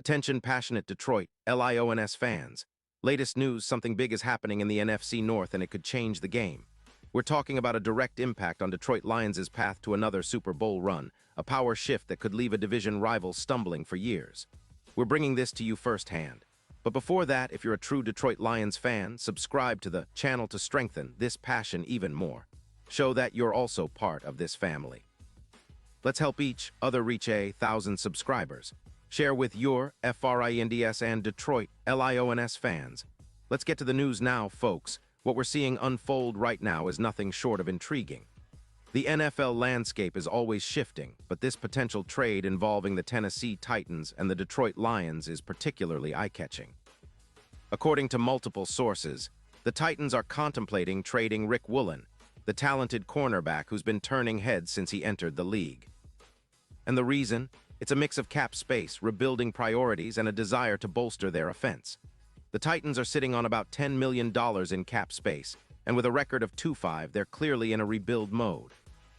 Attention passionate Detroit, Lions fans. Latest news, something big is happening in the NFC North and it could change the game. We're talking about a direct impact on Detroit Lions' path to another Super Bowl run, a power shift that could leave a division rival stumbling for years. We're bringing this to you firsthand. But before that, if you're a true Detroit Lions fan, subscribe to the channel to strengthen this passion even more. Show that you're also part of this family. Let's help each other reach 1,000 subscribers. Share with your FRINDS and Detroit LIONS fans. Let's get to the news now, folks. What we're seeing unfold right now is nothing short of intriguing. The NFL landscape is always shifting, but this potential trade involving the Tennessee Titans and the Detroit Lions is particularly eye-catching. According to multiple sources, the Titans are contemplating trading Rick Woolen, the talented cornerback who's been turning heads since he entered the league. And the reason? It's a mix of cap space, rebuilding priorities, and a desire to bolster their offense. The Titans are sitting on about $10 million in cap space, and with a record of 2-5, they're clearly in a rebuild mode.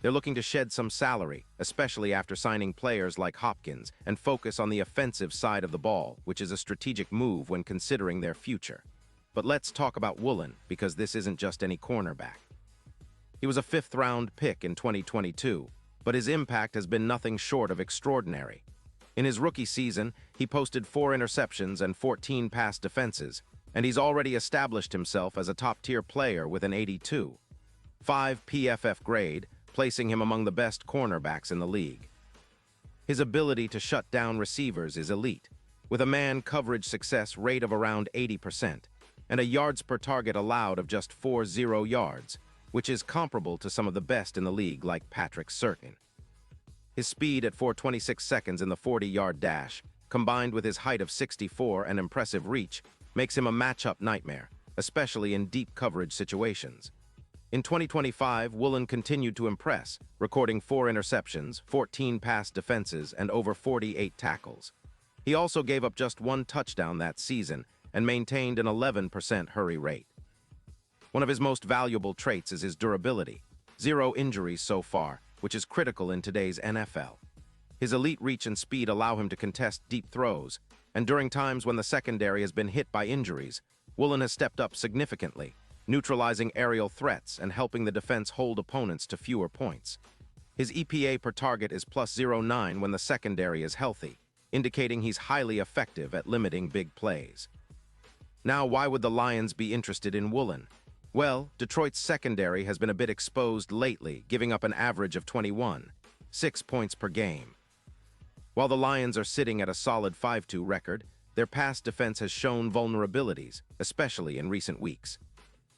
They're looking to shed some salary, especially after signing players like Hopkins, and focus on the offensive side of the ball, which is a strategic move when considering their future. But let's talk about Woolen, because this isn't just any cornerback. He was a fifth-round pick in 2022, but his impact has been nothing short of extraordinary. In his rookie season, he posted 4 interceptions and 14 pass defenses, and he's already established himself as a top-tier player with an 82.5 PFF grade, placing him among the best cornerbacks in the league. His ability to shut down receivers is elite, with a man coverage success rate of around 80% and a yards per target allowed of just 40 yards, which is comparable to some of the best in the league like Patrick Surtain. His speed at 4.26 seconds in the 40-yard dash, combined with his height of 64 and impressive reach, makes him a matchup nightmare, especially in deep coverage situations. In 2025, Woolen continued to impress, recording 4 interceptions, 14 pass defenses, and over 48 tackles. He also gave up just 1 touchdown that season and maintained an 11% hurry rate. One of his most valuable traits is his durability. 0 injuries so far, which is critical in today's NFL. His elite reach and speed allow him to contest deep throws, and during times when the secondary has been hit by injuries, Woolen has stepped up significantly, neutralizing aerial threats and helping the defense hold opponents to fewer points. His EPA per target is +0.9 when the secondary is healthy, indicating he's highly effective at limiting big plays. Now, why would the Lions be interested in Woolen? Well, Detroit's secondary has been a bit exposed lately, giving up an average of 21.6 points per game. While the Lions are sitting at a solid 5-2 record, their pass defense has shown vulnerabilities, especially in recent weeks.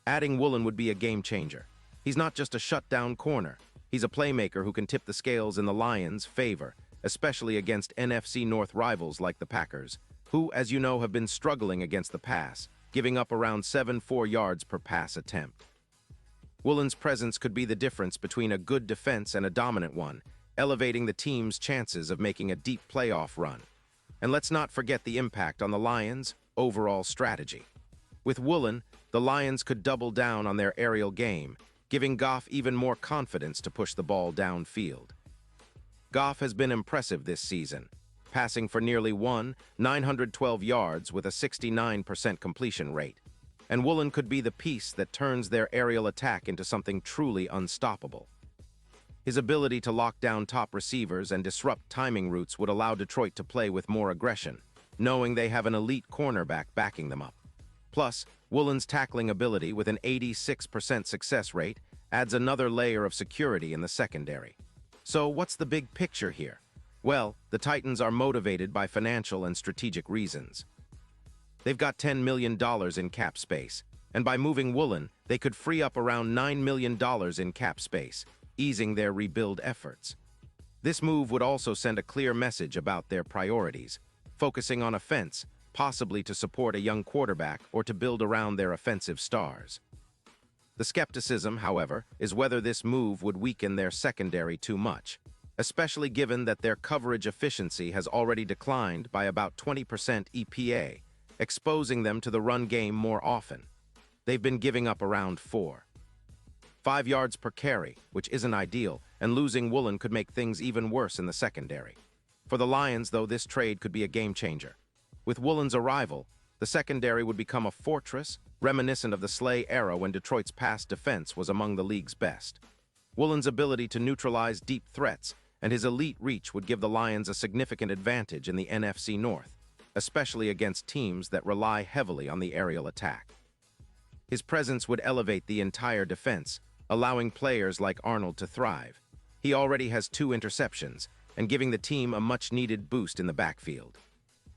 Adding Woolen would be a game changer. He's not just a shutdown corner. He's a playmaker who can tip the scales in the Lions' favor, especially against NFC North rivals like the Packers, who, as you know, have been struggling against the pass, giving up around 7.4 yards per pass attempt. Woolen's presence could be the difference between a good defense and a dominant one, elevating the team's chances of making a deep playoff run. And let's not forget the impact on the Lions' overall strategy. With Woolen, the Lions could double down on their aerial game, giving Goff even more confidence to push the ball downfield. Goff has been impressive this season, passing for nearly 912 yards with a 69% completion rate. And Woolen could be the piece that turns their aerial attack into something truly unstoppable. His ability to lock down top receivers and disrupt timing routes would allow Detroit to play with more aggression, knowing they have an elite cornerback backing them up. Plus, Woolen's tackling ability with an 86% success rate adds another layer of security in the secondary. So what's the big picture here? Well, the Titans are motivated by financial and strategic reasons. They've got $10 million in cap space, and by moving Woolen, they could free up around $9 million in cap space, easing their rebuild efforts. This move would also send a clear message about their priorities, focusing on offense, possibly to support a young quarterback or to build around their offensive stars. The skepticism, however, is whether this move would weaken their secondary too much, especially given that their coverage efficiency has already declined by about 20% EPA, exposing them to the run game more often. They've been giving up around 4.5 yards per carry, which isn't ideal, and losing Woolen could make things even worse in the secondary. For the Lions, though, this trade could be a game changer. With Woolen's arrival, the secondary would become a fortress, reminiscent of the Slay era when Detroit's past defense was among the league's best. Woolen's ability to neutralize deep threats and his elite reach would give the Lions a significant advantage in the NFC North, especially against teams that rely heavily on the aerial attack. His presence would elevate the entire defense, allowing players like Arnold to thrive. He already has 2 interceptions, and giving the team a much-needed boost in the backfield.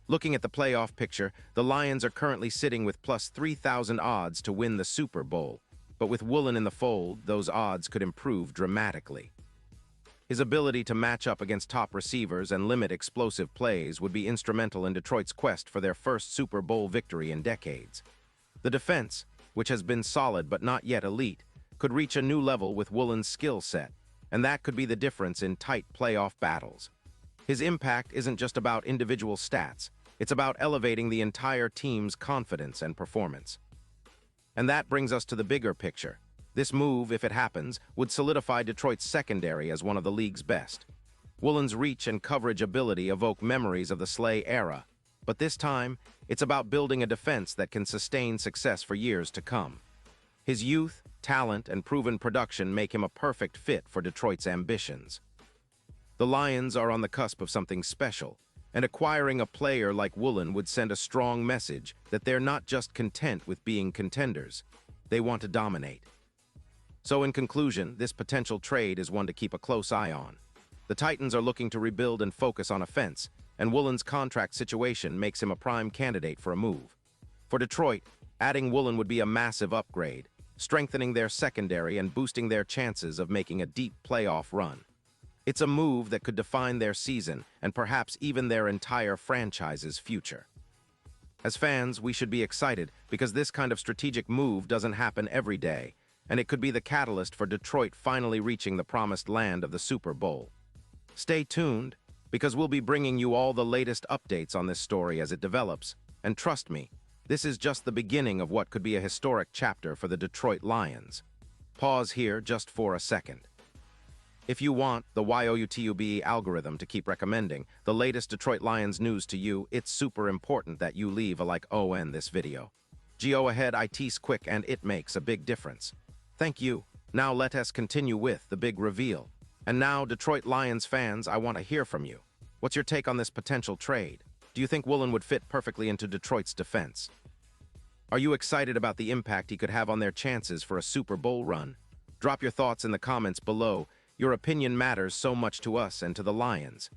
Looking at the playoff picture, the Lions are currently sitting with plus 3,000 odds to win the Super Bowl, but with Woolen in the fold, those odds could improve dramatically. His ability to match up against top receivers and limit explosive plays would be instrumental in Detroit's quest for their first Super Bowl victory in decades. The defense, which has been solid but not yet elite, could reach a new level with Woolen's skill set, and that could be the difference in tight playoff battles. His impact isn't just about individual stats, it's about elevating the entire team's confidence and performance. And that brings us to the bigger picture. This move, if it happens, would solidify Detroit's secondary as one of the league's best. Woolen's reach and coverage ability evoke memories of the Slay era, but this time, it's about building a defense that can sustain success for years to come. His youth, talent, and proven production make him a perfect fit for Detroit's ambitions. The Lions are on the cusp of something special, and acquiring a player like Woolen would send a strong message that they're not just content with being contenders, they want to dominate. So in conclusion, this potential trade is one to keep a close eye on. The Titans are looking to rebuild and focus on offense, and Woolen's contract situation makes him a prime candidate for a move. For Detroit, adding Woolen would be a massive upgrade, strengthening their secondary and boosting their chances of making a deep playoff run. It's a move that could define their season and perhaps even their entire franchise's future. As fans, we should be excited because this kind of strategic move doesn't happen every day, and it could be the catalyst for Detroit finally reaching the promised land of the Super Bowl. Stay tuned, because we'll be bringing you all the latest updates on this story as it develops, and trust me, this is just the beginning of what could be a historic chapter for the Detroit Lions. Pause here just for a second. If you want the YouTube algorithm to keep recommending the latest Detroit Lions news to you, it's super important that you leave a like on this video. Go ahead, it's quick and it makes a big difference. Thank you. Now let us continue with the big reveal. And now, Detroit Lions fans, I want to hear from you. What's your take on this potential trade? Do you think Woolen would fit perfectly into Detroit's defense? Are you excited about the impact he could have on their chances for a Super Bowl run? Drop your thoughts in the comments below. Your opinion matters so much to us and to the Lions.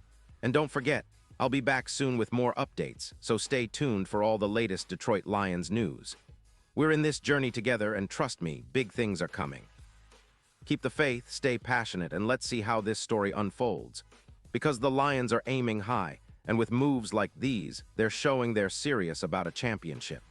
And don't forget, I'll be back soon with more updates, so stay tuned for all the latest Detroit Lions news. We're in this journey together, and trust me, big things are coming. Keep the faith, stay passionate, and let's see how this story unfolds. Because the Lions are aiming high, and with moves like these, they're showing they're serious about a championship.